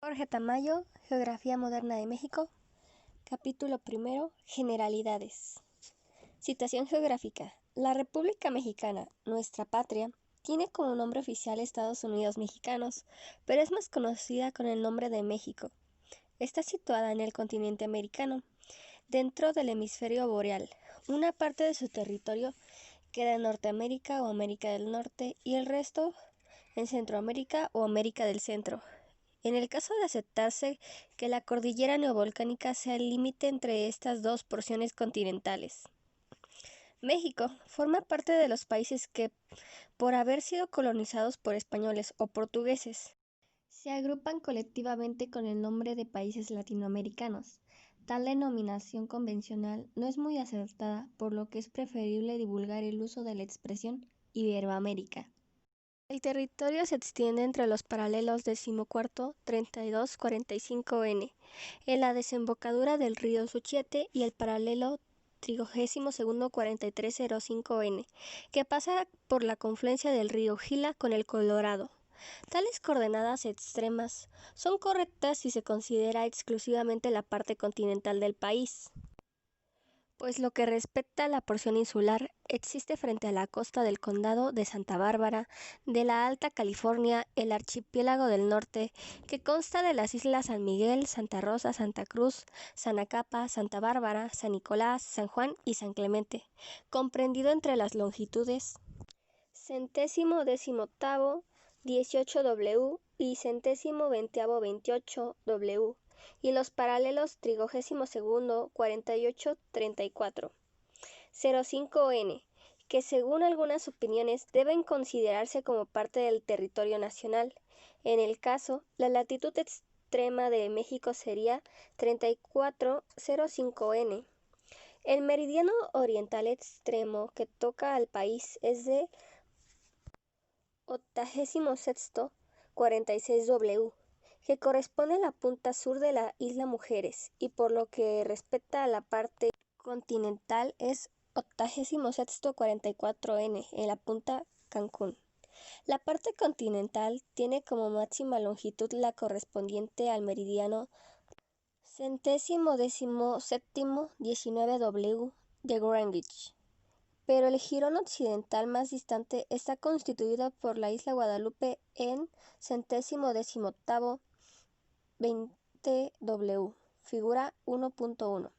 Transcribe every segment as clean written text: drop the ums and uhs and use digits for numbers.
Jorge Tamayo, Geografía Moderna de México, capítulo primero, Generalidades. Situación geográfica. La República Mexicana, nuestra patria, tiene como nombre oficial Estados Unidos Mexicanos, pero es más conocida con el nombre de México. Está situada en el continente americano, dentro del hemisferio boreal. Una parte de su territorio queda en Norteamérica o América del Norte y el resto en Centroamérica o América del Centro. En el caso de aceptarse que la cordillera neovolcánica sea el límite entre estas dos porciones continentales. México forma parte de los países que, por haber sido colonizados por españoles o portugueses, se agrupan colectivamente con el nombre de países latinoamericanos. Tal denominación convencional no es muy acertada, por lo que es preferible divulgar el uso de la expresión Iberoamérica. El territorio se extiende entre los paralelos 14, 32, 45N, en la desembocadura del río Suchiate y el paralelo 32, 4305N, que pasa por la confluencia del río Gila con el Colorado. Tales coordenadas extremas son correctas si se considera exclusivamente la parte continental del país, pues lo que respecta a la porción insular, existe frente a la costa del condado de Santa Bárbara, de la Alta California, el archipiélago del norte, que consta de las islas San Miguel, Santa Rosa, Santa Cruz, San Acapa, Santa Bárbara, San Nicolás, San Juan y San Clemente, comprendido entre las longitudes 118º 18W y 120º 28W, y los paralelos 32, 48, 34, 05N, que según algunas opiniones deben considerarse como parte del territorio nacional. En el caso, la latitud extrema de México sería 3405N. El meridiano oriental extremo que toca al país es de 86º 46W, que corresponde a la punta sur de la isla Mujeres, y por lo que respecta a la parte continental es 86º 44N en la punta Cancún. La parte continental tiene como máxima longitud la correspondiente al meridiano 117º 19W de Greenwich, pero el jirón occidental más distante está constituido por la isla Guadalupe en 118º 20W, figura 1.1.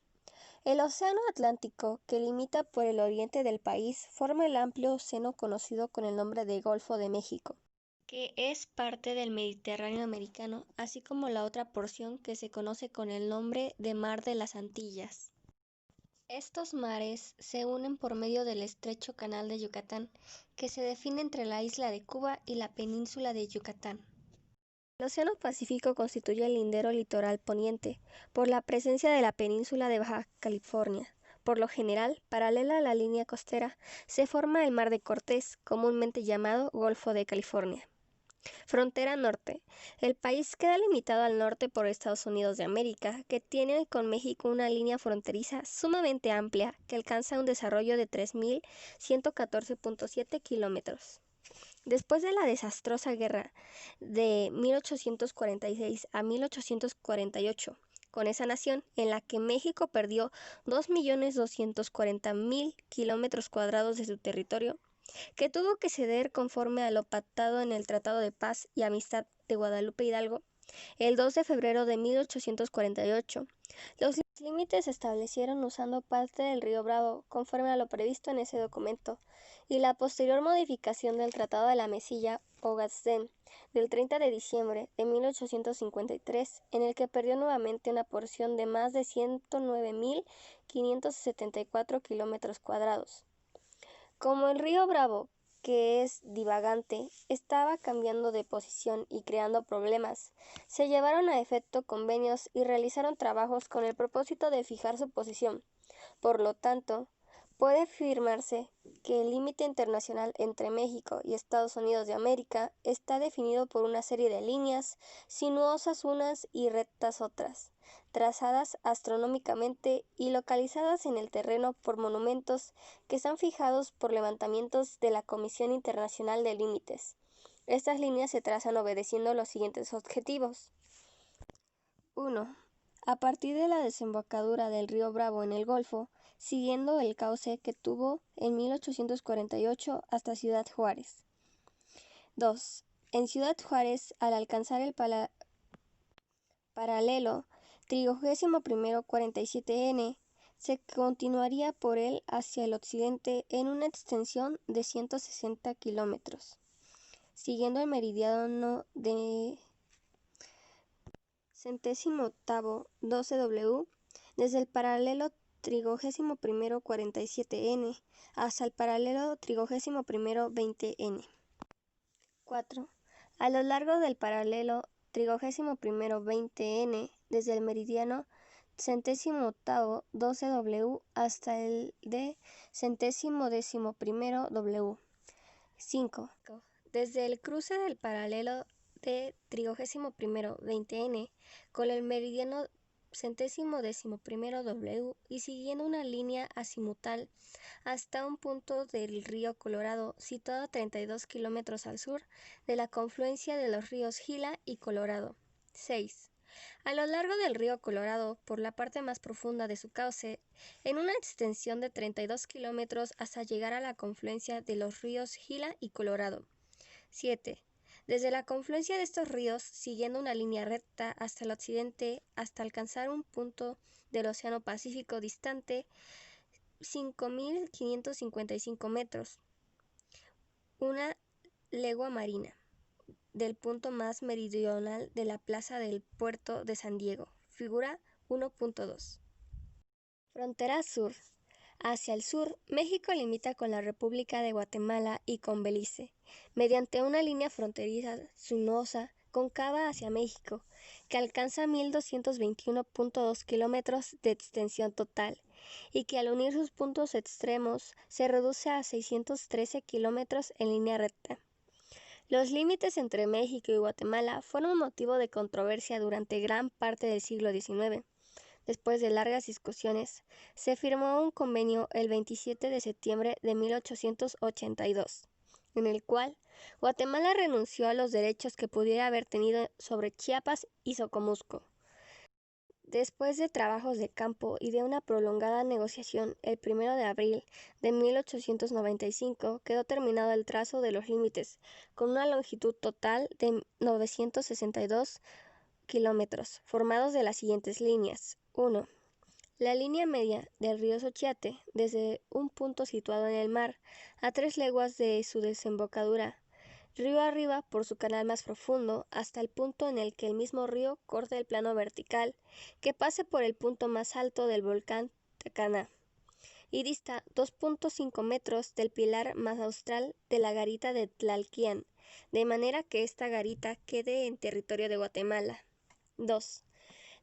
El océano Atlántico, que limita por el oriente del país, forma el amplio océano conocido con el nombre de Golfo de México, que es parte del Mediterráneo americano, así como la otra porción que se conoce con el nombre de Mar de las Antillas. Estos mares se unen por medio del estrecho Canal de Yucatán, que se define entre la isla de Cuba y la península de Yucatán. El Océano Pacífico constituye el lindero litoral poniente, por la presencia de la península de Baja California. Por lo general, paralela a la línea costera, se forma el Mar de Cortés, comúnmente llamado Golfo de California. Frontera norte. El país queda limitado al norte por Estados Unidos de América, que tiene con México una línea fronteriza sumamente amplia que alcanza un desarrollo de 3.114.7 kilómetros. Después de la desastrosa guerra de 1846 a 1848 con esa nación, en la que México perdió 2.240.000 kilómetros cuadrados de su territorio, que tuvo que ceder conforme a lo pactado en el Tratado de Paz y Amistad de Guadalupe Hidalgo, el 2 de febrero de 1848. Los límites se establecieron usando parte del río Bravo, conforme a lo previsto en ese documento, y la posterior modificación del Tratado de la Mesilla o Gadsden del 30 de diciembre de 1853, en el que perdió nuevamente una porción de más de 109.574 kilómetros cuadrados. Como el río Bravo, que es divagante, estaba cambiando de posición y creando problemas, se llevaron a efecto convenios y realizaron trabajos con el propósito de fijar su posición. Por lo tanto, puede afirmarse que el límite internacional entre México y Estados Unidos de América está definido por una serie de líneas, sinuosas unas y rectas otras, trazadas astronómicamente y localizadas en el terreno por monumentos que están fijados por levantamientos de la Comisión Internacional de Límites. Estas líneas se trazan obedeciendo los siguientes objetivos: 1. A partir de la desembocadura del río Bravo en el Golfo, siguiendo el cauce que tuvo en 1848 hasta Ciudad Juárez. 2. En Ciudad Juárez, al alcanzar el paralelo 31-47N, se continuaría por él hacia el occidente en una extensión de 160 kilómetros, siguiendo el meridiano de 108-12W desde el paralelo 31-47N hasta el paralelo 31-20N. 4. A lo largo del paralelo 31-20N desde el meridiano 108-12W hasta el de 111-W. 5. Desde el cruce del paralelo de 31-20N con el meridiano 111-W y siguiendo una línea azimutal hasta un punto del río Colorado situado a 32 kilómetros al sur de la confluencia de los ríos Gila y Colorado. 6. A lo largo del río Colorado, por la parte más profunda de su cauce, en una extensión de 32 kilómetros hasta llegar a la confluencia de los ríos Gila y Colorado. 7. Desde la confluencia de estos ríos, siguiendo una línea recta hasta el occidente, hasta alcanzar un punto del Océano Pacífico distante 5.555 metros, una legua marina, del punto más meridional de la plaza del puerto de San Diego. Figura 1.2. Frontera sur. Hacia el sur, México limita con la República de Guatemala y con Belice, mediante una línea fronteriza sinuosa cóncava hacia México, que alcanza 1.221.2 kilómetros de extensión total, y que al unir sus puntos extremos se reduce a 613 kilómetros en línea recta. Los límites entre México y Guatemala fueron motivo de controversia durante gran parte del siglo XIX. Después de largas discusiones, se firmó un convenio el 27 de septiembre de 1882, en el cual Guatemala renunció a los derechos que pudiera haber tenido sobre Chiapas y Socomusco. Después de trabajos de campo y de una prolongada negociación, el 1 de abril de 1895 quedó terminado el trazo de los límites, con una longitud total de 962 kilómetros, formados de las siguientes líneas. 1. La línea media del río Sochiate, desde un punto situado en el mar, a 3 leguas de su desembocadura, río arriba por su canal más profundo, hasta el punto en el que el mismo río corta el plano vertical, que pase por el punto más alto del volcán Tacaná, y dista 2.5 metros del pilar más austral de la garita de Tlalquián, de manera que esta garita quede en territorio de Guatemala. 2.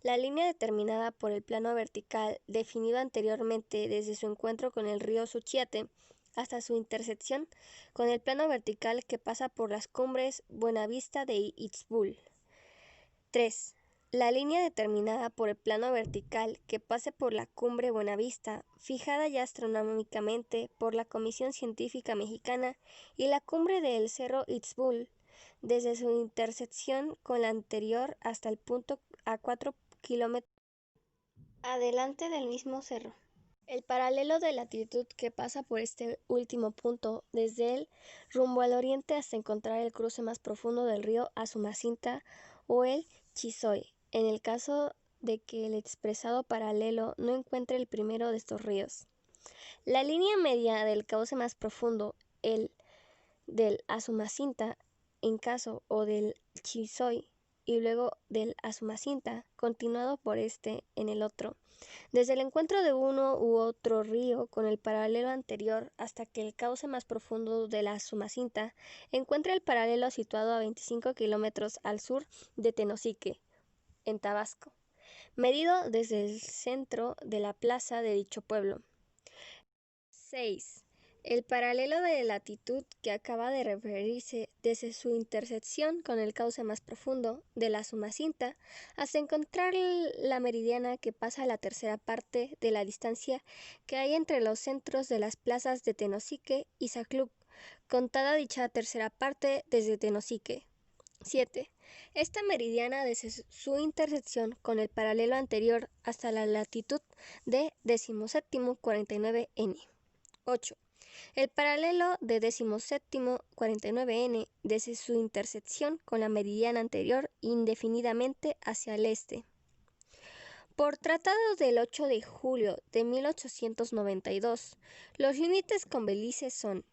La línea determinada por el plano vertical, definido anteriormente desde su encuentro con el río Suchiate hasta su intersección con el plano vertical que pasa por las cumbres Buenavista de Itzbul. 3. La línea determinada por el plano vertical que pase por la cumbre Buenavista, fijada ya astronómicamente por la Comisión Científica Mexicana, y la cumbre del cerro Itzbul, desde su intersección con la anterior hasta el punto a 4 kilómetros adelante del mismo cerro. El paralelo de latitud que pasa por este último punto, desde él rumbo al oriente hasta encontrar el cruce más profundo del río Azumacinta o el Chizoy, en el caso de que el expresado paralelo no encuentre el primero de estos ríos. La línea media del cauce más profundo, el del Azumacinta, en caso o del Chizoy, y luego del Azumacinta, continuado por este en el otro, desde el encuentro de uno u otro río con el paralelo anterior hasta que el cauce más profundo de la Azumacinta encuentre el paralelo situado a 25 kilómetros al sur de Tenosique, en Tabasco, medido desde el centro de la plaza de dicho pueblo. 6. El paralelo de latitud que acaba de referirse desde su intersección con el cauce más profundo de la Azumacinta hasta encontrar la meridiana que pasa a la tercera parte de la distancia que hay entre los centros de las plazas de Tenosique y Xacluc, contada dicha tercera parte desde Tenosique. 7. Esta meridiana desde su intersección con el paralelo anterior hasta la latitud de 1749 N. 8. El paralelo de 1749 N desde su intersección con la meridiana anterior indefinidamente hacia el este. Por tratado del 8 de julio de 1892, los límites con Belice son,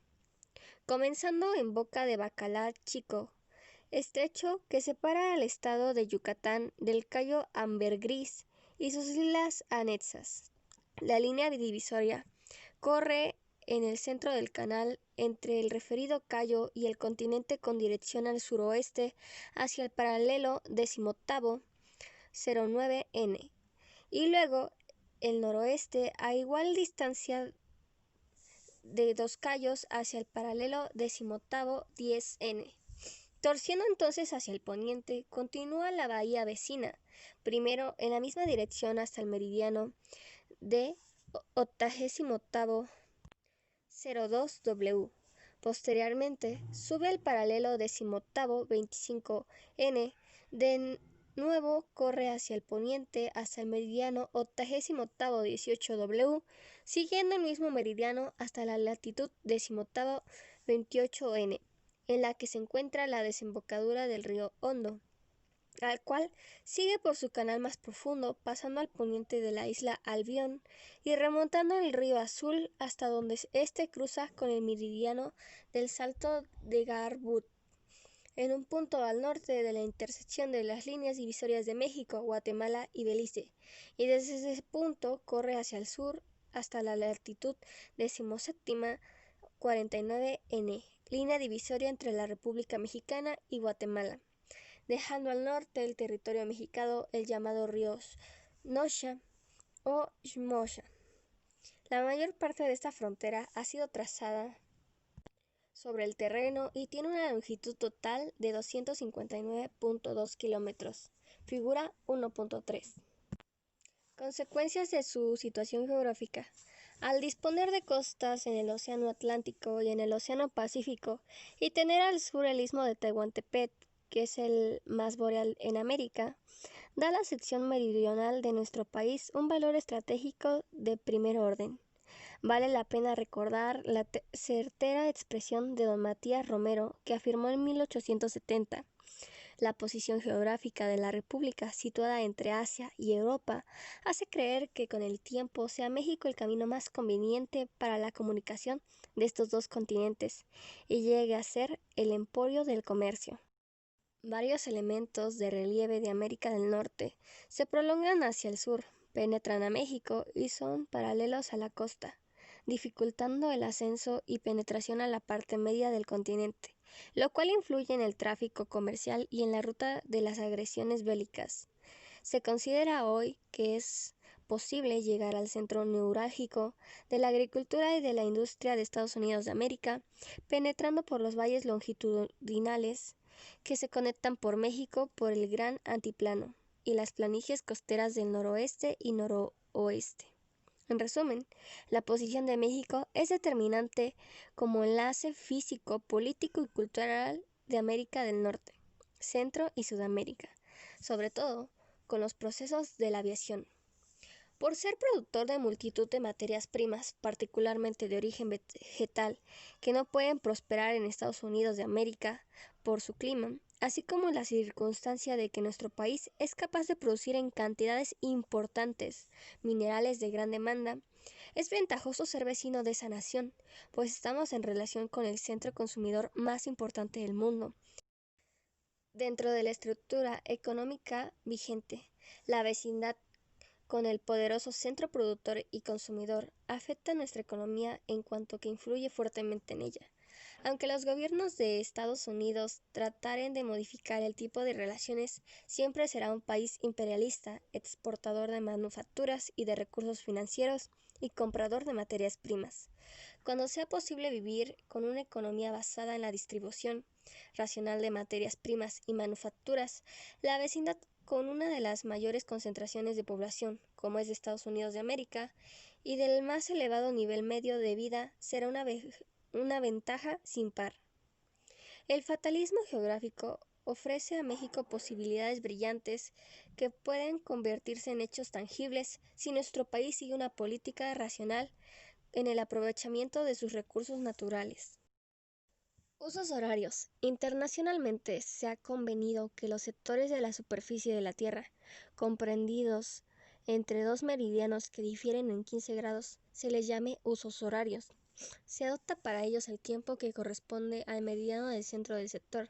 comenzando en Boca de Bacalar Chico, estrecho que separa al estado de Yucatán del Cayo Ambergris y sus islas anexas. La línea divisoria corre en el centro del canal entre el referido cayo y el continente con dirección al suroeste hacia el paralelo 18.09 N y luego el noroeste a igual distancia de dos cayos hacia el paralelo 18.10 N. Torciendo entonces hacia el poniente, continúa la bahía vecina, primero en la misma dirección hasta el meridiano de 88.02 W. Posteriormente, sube el paralelo 18.25 N, de nuevo corre hacia el poniente hasta el meridiano 88.18 W, siguiendo el mismo meridiano hasta la latitud 18.28 N, en la que se encuentra la desembocadura del río Hondo, al cual sigue por su canal más profundo, pasando al poniente de la isla Albión y remontando el río Azul hasta donde éste cruza con el meridiano del Salto de Garbut, en un punto al norte de la intersección de las líneas divisorias de México, Guatemala y Belice, y desde ese punto corre hacia el sur hasta la latitud 17.49 N, línea divisoria entre la República Mexicana y Guatemala, dejando al norte del territorio mexicano el llamado río Nosha o Xmosha. La mayor parte de esta frontera ha sido trazada sobre el terreno y tiene una longitud total de 259.2 kilómetros, figura 1.3. Consecuencias de su situación geográfica. Al disponer de costas en el Océano Atlántico y en el Océano Pacífico y tener al sur el istmo de Tehuantepec, que es el más boreal en América, da a la sección meridional de nuestro país un valor estratégico de primer orden. Vale la pena recordar la certera expresión de don Matías Romero, que afirmó en 1870: la posición geográfica de la República, situada entre Asia y Europa, hace creer que con el tiempo sea México el camino más conveniente para la comunicación de estos dos continentes y llegue a ser el emporio del comercio. Varios elementos de relieve de América del Norte se prolongan hacia el sur, penetran a México y son paralelos a la costa, dificultando el ascenso y penetración a la parte media del continente, lo cual influye en el tráfico comercial y en la ruta de las agresiones bélicas. Se considera hoy que es posible llegar al centro neurálgico de la agricultura y de la industria de Estados Unidos de América, penetrando por los valles longitudinales que se conectan por México por el Gran Antiplano y las planicies costeras del noroeste y noroeste. En resumen, la posición de México es determinante como enlace físico, político y cultural de América del Norte, Centro y Sudamérica, sobre todo con los procesos de la aviación. Por ser productor de multitud de materias primas, particularmente de origen vegetal, que no pueden prosperar en Estados Unidos de América por su clima, así como la circunstancia de que nuestro país es capaz de producir en cantidades importantes minerales de gran demanda, es ventajoso ser vecino de esa nación, pues estamos en relación con el centro consumidor más importante del mundo. Dentro de la estructura económica vigente, la vecindad con el poderoso centro productor y consumidor afecta nuestra economía en cuanto que influye fuertemente en ella. Aunque los gobiernos de Estados Unidos trataren de modificar el tipo de relaciones, siempre será un país imperialista, exportador de manufacturas y de recursos financieros y comprador de materias primas. Cuando sea posible vivir con una economía basada en la distribución racional de materias primas y manufacturas, la vecindad con una de las mayores concentraciones de población, como es de Estados Unidos de América, y del más elevado nivel medio de vida, será una ventaja sin par. El fatalismo geográfico ofrece a México posibilidades brillantes que pueden convertirse en hechos tangibles si nuestro país sigue una política racional en el aprovechamiento de sus recursos naturales. Usos horarios. Internacionalmente se ha convenido que los sectores de la superficie de la Tierra, comprendidos entre dos meridianos que difieren en 15 grados, se les llame usos horarios. Se adopta para ellos el tiempo que corresponde al meridiano del centro del sector.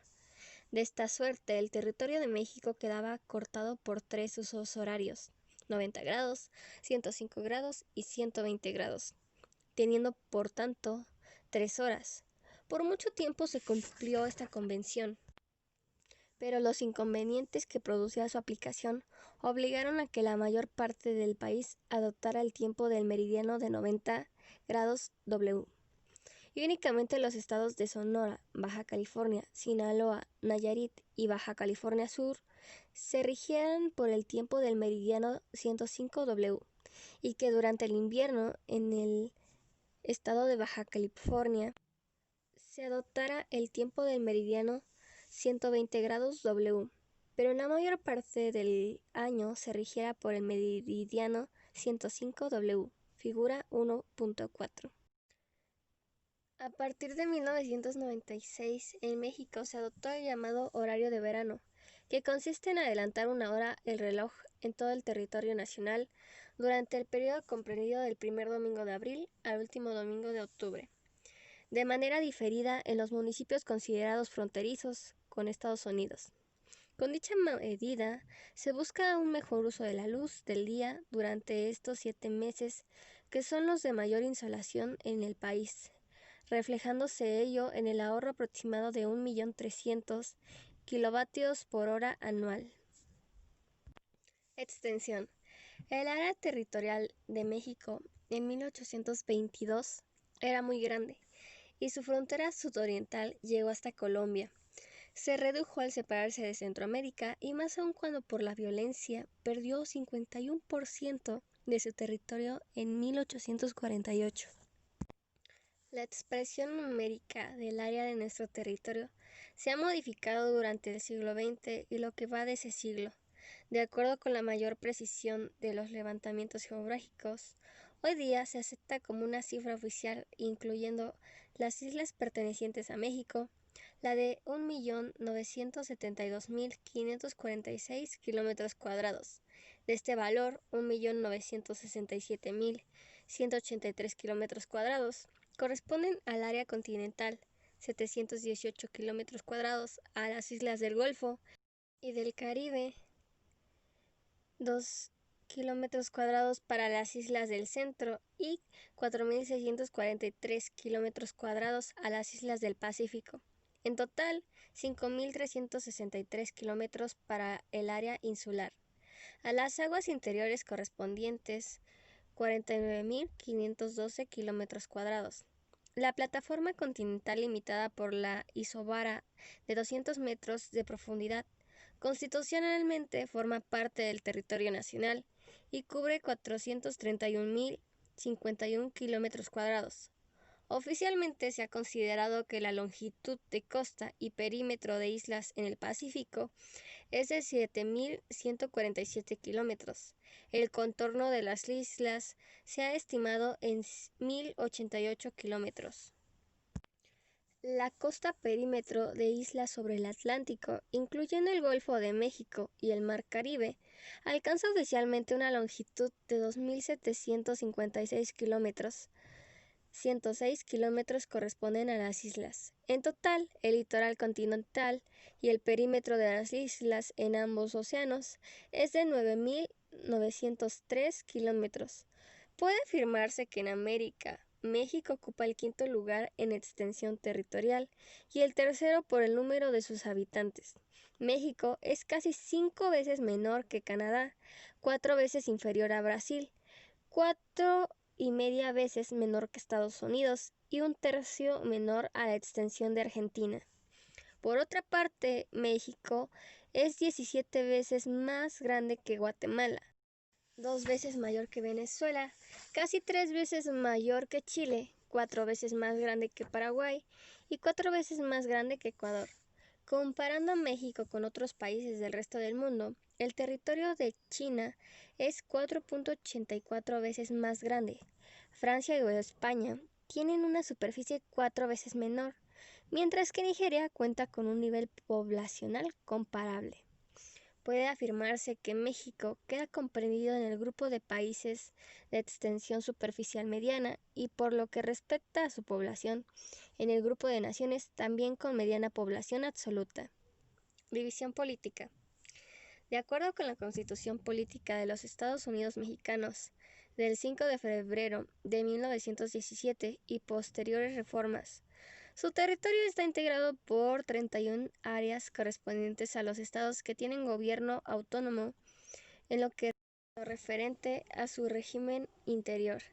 De esta suerte, el territorio de México quedaba cortado por tres usos horarios: 90 grados, 105 grados y 120 grados, teniendo por tanto 3 horas. Por mucho tiempo se cumplió esta convención, pero los inconvenientes que producía su aplicación obligaron a que la mayor parte del país adoptara el tiempo del meridiano de 90 grados W. Y únicamente los estados de Sonora, Baja California, Sinaloa, Nayarit y Baja California Sur se rigieran por el tiempo del meridiano 105 W, y que durante el invierno en el estado de Baja California se adoptara el tiempo del meridiano 120 grados W, pero en la mayor parte del año se rigiera por el meridiano 105 W, figura 1.4. A partir de 1996, en México se adoptó el llamado horario de verano, que consiste en adelantar una hora el reloj en todo el territorio nacional durante el periodo comprendido del primer domingo de abril al último domingo de octubre, de manera diferida en los municipios considerados fronterizos con Estados Unidos. Con dicha medida se busca un mejor uso de la luz del día durante estos 7 meses, que son los de mayor insolación en el país, reflejándose ello en el ahorro aproximado de 1.300.000 kilovatios por hora anual. Extensión. El área territorial de México en 1822 era muy grande, y su frontera sudoriental llegó hasta Colombia. Se redujo al separarse de Centroamérica, y más aún cuando por la violencia perdió 51% de su territorio en 1848. La expresión numérica del área de nuestro territorio se ha modificado durante el siglo XX y lo que va de ese siglo, de acuerdo con la mayor precisión de los levantamientos geográficos. Hoy día se acepta como una cifra oficial, incluyendo las islas pertenecientes a México, la de 1.972.546 kilómetros cuadrados. De este valor, 1.967.183 kilómetros cuadrados corresponden al área continental, 718 kilómetros cuadrados a las islas del Golfo y del Caribe, 2 kilómetros cuadrados para las islas del centro y 4.643 kilómetros cuadrados a las islas del Pacífico. En total, 5.363 kilómetros para el área insular. A las aguas interiores correspondientes, 49.512 kilómetros cuadrados. La plataforma continental, limitada por la isobara de 200 metros de profundidad, constitucionalmente forma parte del territorio nacional y cubre 431.051 kilómetros cuadrados. Oficialmente se ha considerado que la longitud de costa y perímetro de islas en el Pacífico es de 7.147 kilómetros. El contorno de las islas se ha estimado en 1.088 kilómetros. La costa perímetro de islas sobre el Atlántico, incluyendo el Golfo de México y el Mar Caribe, alcanza oficialmente una longitud de 2.756 kilómetros. 106 kilómetros corresponden a las islas. En total, el litoral continental y el perímetro de las islas en ambos océanos es de 9.903 kilómetros. Puede afirmarse que en América, México ocupa el quinto lugar en extensión territorial y el tercero por el número de sus habitantes. México es casi 5 veces menor que Canadá, 4 veces inferior a Brasil, 4,5 veces menor que Estados Unidos y 1/3 menor a la extensión de Argentina. Por otra parte, México es 17 veces más grande que Guatemala, 2 veces mayor que Venezuela, casi 3 veces mayor que Chile, 4 veces más grande que Paraguay y 4 veces más grande que Ecuador. Comparando a México con otros países del resto del mundo, el territorio de China es 4.84 veces más grande. Francia y España tienen una superficie 4 veces menor, mientras que Nigeria cuenta con un nivel poblacional comparable. Puede afirmarse que México queda comprendido en el grupo de países de extensión superficial mediana y por lo que respecta a su población, en el grupo de naciones también con mediana población absoluta. División política. De acuerdo con la Constitución Política de los Estados Unidos Mexicanos del 5 de febrero de 1917 y posteriores reformas, su territorio está integrado por 31 áreas correspondientes a los estados que tienen gobierno autónomo en lo que referente a su régimen interior,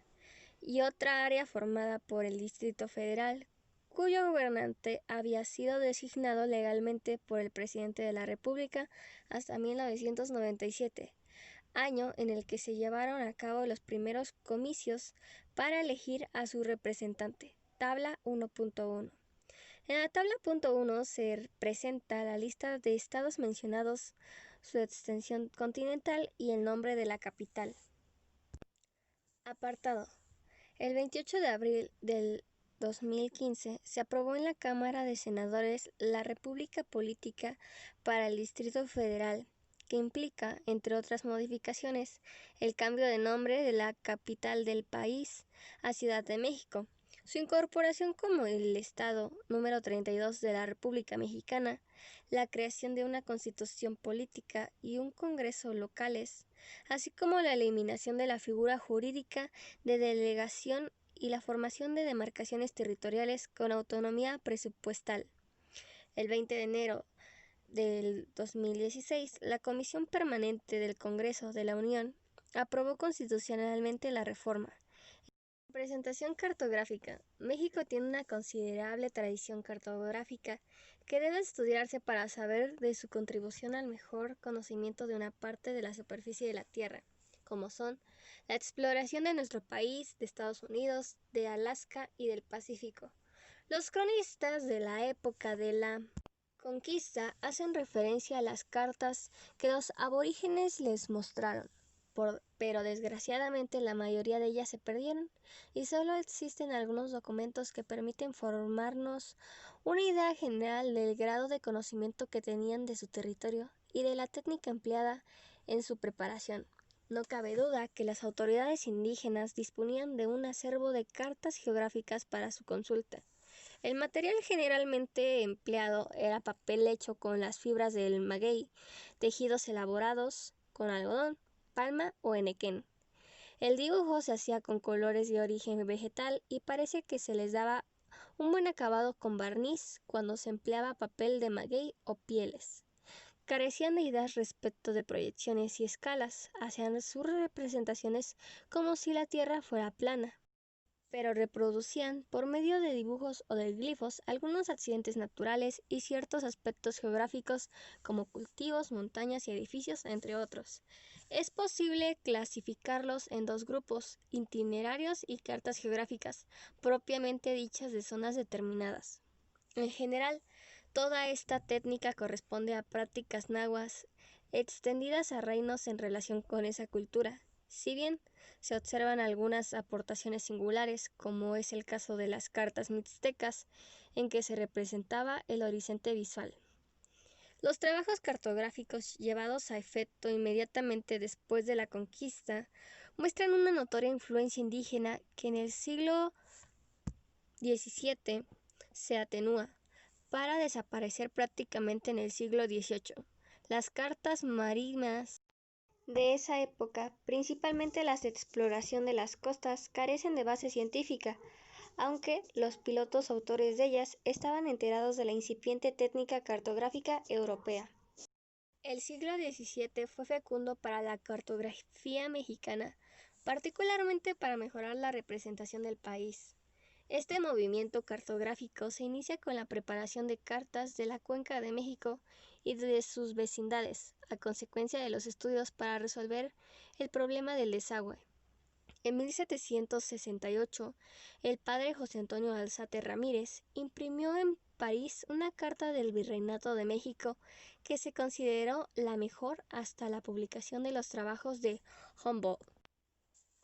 y otra área formada por el Distrito Federal, cuyo gobernante había sido designado legalmente por el presidente de la República hasta 1997, año en el que se llevaron a cabo los primeros comicios para elegir a su representante. Tabla 1.1. En la tabla punto 1 se presenta la lista de estados mencionados, su extensión continental y el nombre de la capital. Apartado. El 28 de abril del 2015 se aprobó en la Cámara de Senadores la República Política para el Distrito Federal, que implica, entre otras modificaciones, el cambio de nombre de la capital del país a Ciudad de México, su incorporación como el Estado número 32 de la República Mexicana, la creación de una constitución política y un congreso locales, así como la eliminación de la figura jurídica de delegación y la formación de demarcaciones territoriales con autonomía presupuestal. El 20 de enero del 2016, la Comisión Permanente del Congreso de la Unión aprobó constitucionalmente la reforma. Representación cartográfica. México tiene una considerable tradición cartográfica que debe estudiarse para saber de su contribución al mejor conocimiento de una parte de la superficie de la Tierra, como son la exploración de nuestro país, de Estados Unidos, de Alaska y del Pacífico. Los cronistas de la época de la conquista hacen referencia a las cartas que los aborígenes les mostraron, pero desgraciadamente la mayoría de ellas se perdieron y solo existen algunos documentos que permiten formarnos una idea general del grado de conocimiento que tenían de su territorio y de la técnica empleada en su preparación. No cabe duda que las autoridades indígenas disponían de un acervo de cartas geográficas para su consulta. El material generalmente empleado era papel hecho con las fibras del maguey, tejidos elaborados con algodón, palma o enequén. El dibujo se hacía con colores de origen vegetal y parece que se les daba un buen acabado con barniz cuando se empleaba papel de maguey o pieles. Carecían de ideas respecto de proyecciones y escalas, hacían sus representaciones como si la tierra fuera plana, pero reproducían, por medio de dibujos o de glifos, algunos accidentes naturales y ciertos aspectos geográficos como cultivos, montañas y edificios, entre otros. Es posible clasificarlos en dos grupos, itinerarios y cartas geográficas, propiamente dichas de zonas determinadas. En general, toda esta técnica corresponde a prácticas nahuas extendidas a reinos en relación con esa cultura, si bien se observan algunas aportaciones singulares, como es el caso de las cartas mixtecas, en que se representaba el horizonte visual. Los trabajos cartográficos llevados a efecto inmediatamente después de la conquista muestran una notoria influencia indígena que en el siglo XVII se atenúa, para desaparecer prácticamente en el siglo XVIII. Las cartas marítimas de esa época, principalmente las de exploración de las costas, carecen de base científica, aunque los pilotos autores de ellas estaban enterados de la incipiente técnica cartográfica europea. El siglo XVII fue fecundo para la cartografía mexicana, particularmente para mejorar la representación del país. Este movimiento cartográfico se inicia con la preparación de cartas de la Cuenca de México y de sus vecindades, a consecuencia de los estudios para resolver el problema del desagüe. En 1768, el padre José Antonio Alzate Ramírez imprimió en París una carta del Virreinato de México que se consideró la mejor hasta la publicación de los trabajos de Humboldt.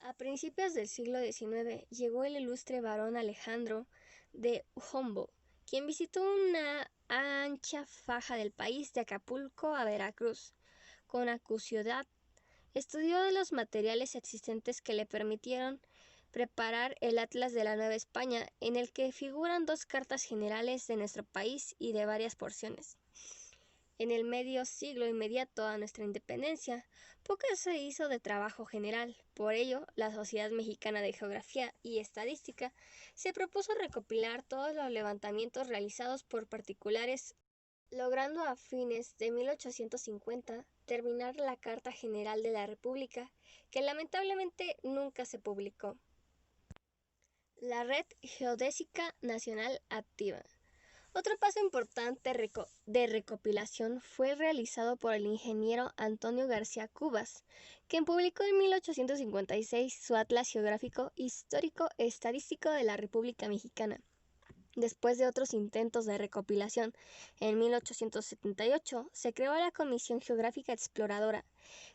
A principios del siglo XIX llegó el ilustre barón Alejandro de Humboldt, quien visitó una ancha faja del país de Acapulco a Veracruz. Con acuciosidad estudió los materiales existentes que le permitieron preparar el Atlas de la Nueva España, en el que figuran 2 cartas generales de nuestro país y de varias porciones. En el medio siglo inmediato a nuestra independencia, poco se hizo de trabajo general. Por ello, la Sociedad Mexicana de Geografía y Estadística se propuso recopilar todos los levantamientos realizados por particulares, logrando a fines de 1850 terminar la Carta General de la República, que lamentablemente nunca se publicó. La Red Geodésica Nacional Activa. Otro paso importante de recopilación fue realizado por el ingeniero Antonio García Cubas, quien publicó en 1856 su Atlas Geográfico Histórico Estadístico de la República Mexicana. Después de otros intentos de recopilación, en 1878 se creó la Comisión Geográfica Exploradora,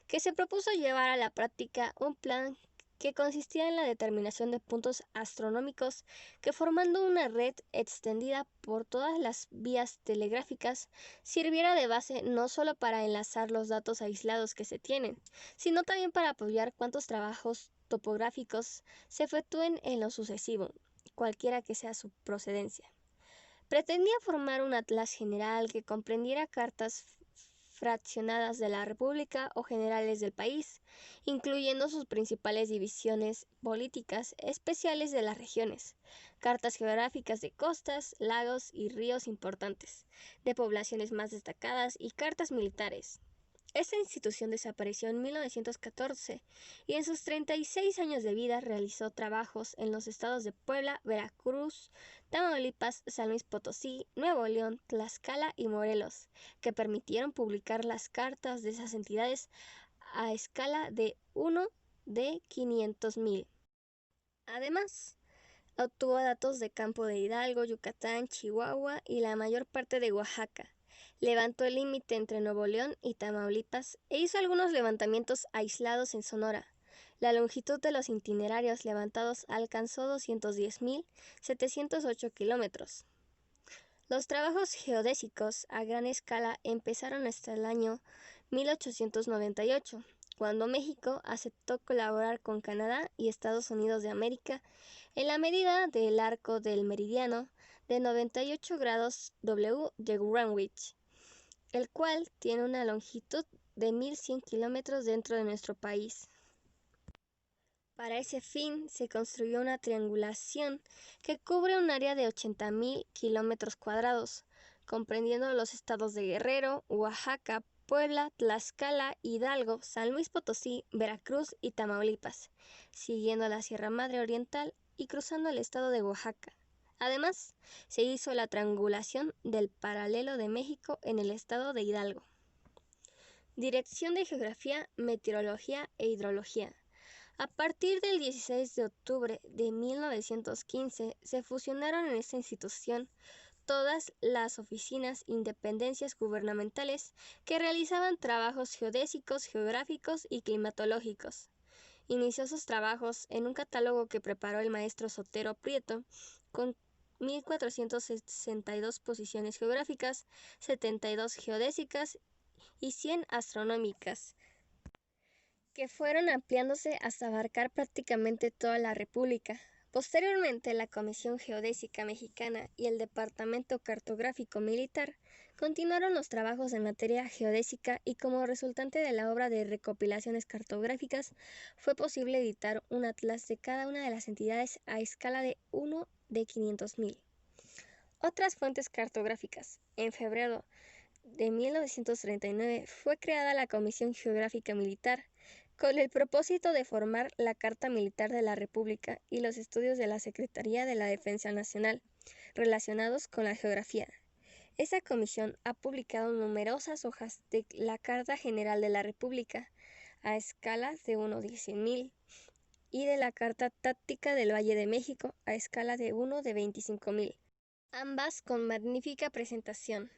que se propuso llevar a la práctica un plan que consistía en la determinación de puntos astronómicos que, formando una red extendida por todas las vías telegráficas, sirviera de base no solo para enlazar los datos aislados que se tienen, sino también para apoyar cuantos trabajos topográficos se efectúen en lo sucesivo, cualquiera que sea su procedencia. Pretendía formar un atlas general que comprendiera cartas fraccionadas de la República o generales del país, incluyendo sus principales divisiones políticas especiales de las regiones, cartas geográficas de costas, lagos y ríos importantes, de poblaciones más destacadas y cartas militares. Esta institución desapareció en 1914 y en sus 36 años de vida realizó trabajos en los estados de Puebla, Veracruz, Tamaulipas, San Luis Potosí, Nuevo León, Tlaxcala y Morelos, que permitieron publicar las cartas de esas entidades a escala de 1 de 500,000. Además, obtuvo datos de Campo de Hidalgo, Yucatán, Chihuahua y la mayor parte de Oaxaca. Levantó el límite entre Nuevo León y Tamaulipas e hizo algunos levantamientos aislados en Sonora. La longitud de los itinerarios levantados alcanzó 210,708 kilómetros. Los trabajos geodésicos a gran escala empezaron hasta el año 1898, cuando México aceptó colaborar con Canadá y Estados Unidos de América en la medida del arco del meridiano de 98 grados W de Greenwich, el cual tiene una longitud de 1,100 kilómetros dentro de nuestro país. Para ese fin se construyó una triangulación que cubre un área de 80,000 kilómetros cuadrados, comprendiendo los estados de Guerrero, Oaxaca, Puebla, Tlaxcala, Hidalgo, San Luis Potosí, Veracruz y Tamaulipas, siguiendo la Sierra Madre Oriental y cruzando el estado de Oaxaca. Además, se hizo la triangulación del paralelo de México en el estado de Hidalgo. Dirección de Geografía, Meteorología e Hidrología. A partir del 16 de octubre de 1915 se fusionaron en esta institución todas las oficinas y dependencias gubernamentales que realizaban trabajos geodésicos, geográficos y climatológicos. Inició sus trabajos en un catálogo que preparó el maestro Sotero Prieto con 1,462 posiciones geográficas, 72 geodésicas y 100 astronómicas, que fueron ampliándose hasta abarcar prácticamente toda la República. Posteriormente, la Comisión Geodésica Mexicana y el Departamento Cartográfico Militar continuaron los trabajos en materia geodésica y como resultante de la obra de recopilaciones cartográficas fue posible editar un atlas de cada una de las entidades a escala de 1 de 500,000. Otras fuentes cartográficas. En febrero de 1939 fue creada la Comisión Geográfica Militar, con el propósito de formar la Carta Militar de la República y los estudios de la Secretaría de la Defensa Nacional relacionados con la geografía. Esta comisión ha publicado numerosas hojas de la Carta General de la República a escalas de 1 de 100,000 y de la Carta Táctica del Valle de México a escala de 1 de 25,000. ambas con magnífica presentación.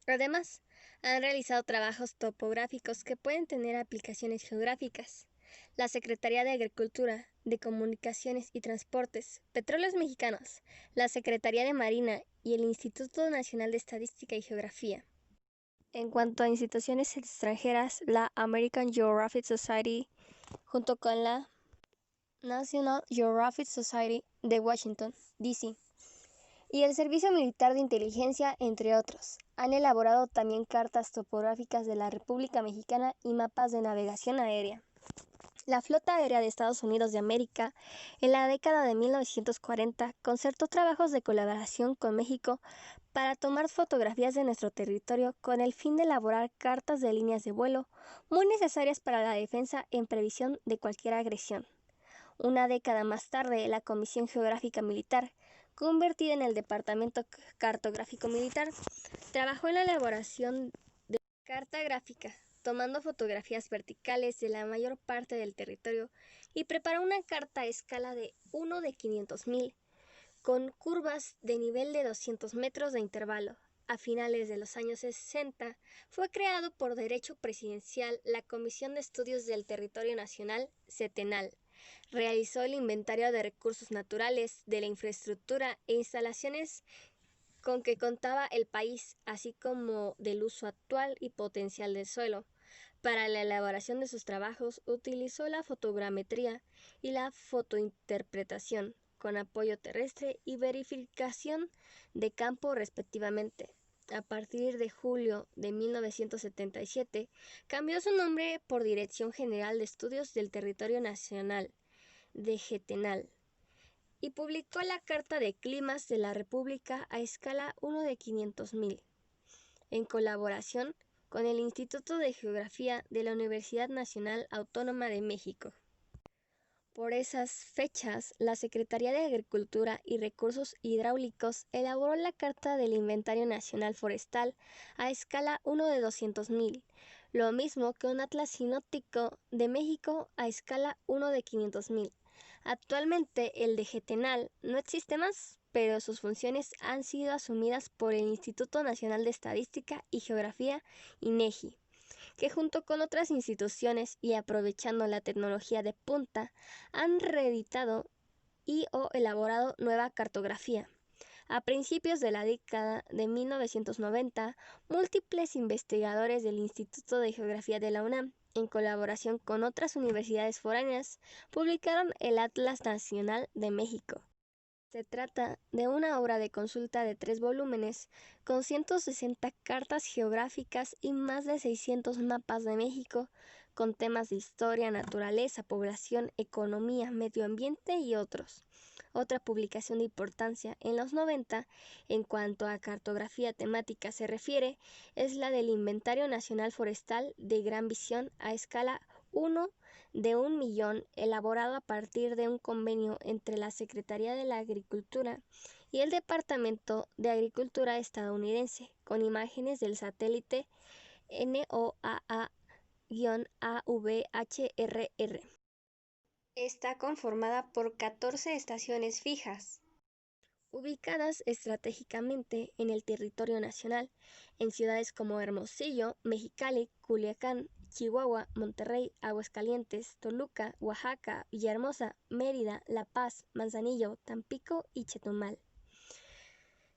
Además, han realizado trabajos topográficos que pueden tener aplicaciones geográficas. La Secretaría de Agricultura, de Comunicaciones y Transportes, Petróleos Mexicanos, la Secretaría de Marina y el Instituto Nacional de Estadística y Geografía. En cuanto a instituciones extranjeras, la American Geographic Society, junto con la National Geographic Society de Washington, D.C., y el Servicio Militar de Inteligencia, entre otros, han elaborado también cartas topográficas de la República Mexicana y mapas de navegación aérea. La Flota Aérea de Estados Unidos de América, en la década de 1940, concertó trabajos de colaboración con México para tomar fotografías de nuestro territorio con el fin de elaborar cartas de líneas de vuelo muy necesarias para la defensa en previsión de cualquier agresión. Una década más tarde, la Comisión Geográfica Militar, convertida en el Departamento Cartográfico Militar, trabajó en la elaboración de carta gráfica, tomando fotografías verticales de la mayor parte del territorio y preparó una carta a escala de 1 de 500.000, con curvas de nivel de 200 metros de intervalo. A finales de los años 60, fue creado por derecho presidencial la Comisión de Estudios del Territorio Nacional, CETENAL. Realizó el inventario de recursos naturales, de la infraestructura e instalaciones con que contaba el país, así como del uso actual y potencial del suelo. Para la elaboración de sus trabajos utilizó la fotogrametría y la fotointerpretación, con apoyo terrestre y verificación de campo respectivamente. A partir de julio de 1977, cambió su nombre por Dirección General de Estudios del Territorio Nacional, DGTENAL, y publicó la Carta de Climas de la República a escala 1 de 500.000, en colaboración con el Instituto de Geografía de la Universidad Nacional Autónoma de México. Por esas fechas, la Secretaría de Agricultura y Recursos Hidráulicos elaboró la Carta del Inventario Nacional Forestal a escala 1 de 200.000, lo mismo que un Atlas Sinóptico de México a escala 1 de 500.000. Actualmente el DGTENAL no existe más, pero sus funciones han sido asumidas por el Instituto Nacional de Estadística y Geografía, INEGI, que junto con otras instituciones y aprovechando la tecnología de punta, han reeditado y o elaborado nueva cartografía. A principios de la década de 1990, múltiples investigadores del Instituto de Geografía de la UNAM, en colaboración con otras universidades foráneas, publicaron el Atlas Nacional de México. Se trata de una obra de consulta de 3 volúmenes, con 160 cartas geográficas y más de 600 mapas de México, con temas de historia, naturaleza, población, economía, medio ambiente y otros. Otra publicación de importancia en los 90, en cuanto a cartografía temática se refiere, es la del Inventario Nacional Forestal de Gran Visión a escala 1 de 1.000.000, elaborado a partir de un convenio entre la Secretaría de la Agricultura y el Departamento de Agricultura estadounidense, con imágenes del satélite NOAA-AVHRR. Está conformada por 14 estaciones fijas, ubicadas estratégicamente en el territorio nacional, en ciudades como Hermosillo, Mexicali, Culiacán, Chihuahua, Monterrey, Aguascalientes, Toluca, Oaxaca, Villahermosa, Mérida, La Paz, Manzanillo, Tampico y Chetumal.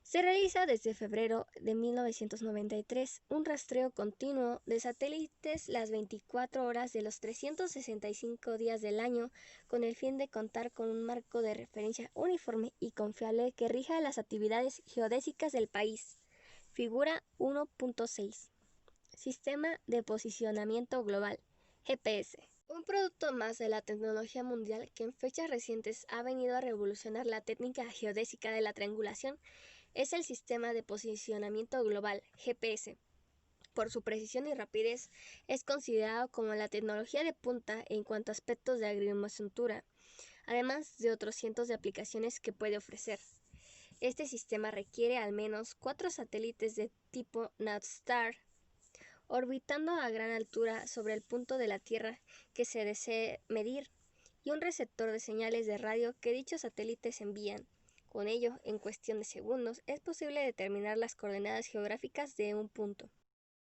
Se realiza desde febrero de 1993 un rastreo continuo de satélites las 24 horas de los 365 días del año, con el fin de contar con un marco de referencia uniforme y confiable que rija las actividades geodésicas del país. Figura 1.6. Sistema de Posicionamiento Global, GPS. Un producto más de la tecnología mundial que en fechas recientes ha venido a revolucionar la técnica geodésica de la triangulación es el Sistema de Posicionamiento Global, GPS. Por su precisión y rapidez, es considerado como la tecnología de punta en cuanto a aspectos de agrimensuratura, además de otros cientos de aplicaciones que puede ofrecer. Este sistema requiere al menos 4 satélites de tipo NavStar, orbitando a gran altura sobre el punto de la Tierra que se desee medir, y un receptor de señales de radio que dichos satélites envían, Con ello, en cuestión de segundos, es posible determinar las coordenadas geográficas de un punto.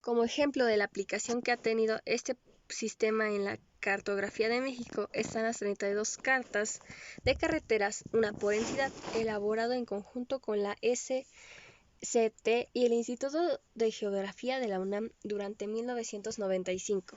Como ejemplo de la aplicación que ha tenido este sistema en la cartografía de México están las 32 cartas de carreteras, una por entidad, elaborado en conjunto con la SCT y el Instituto de Geografía de la UNAM durante 1995.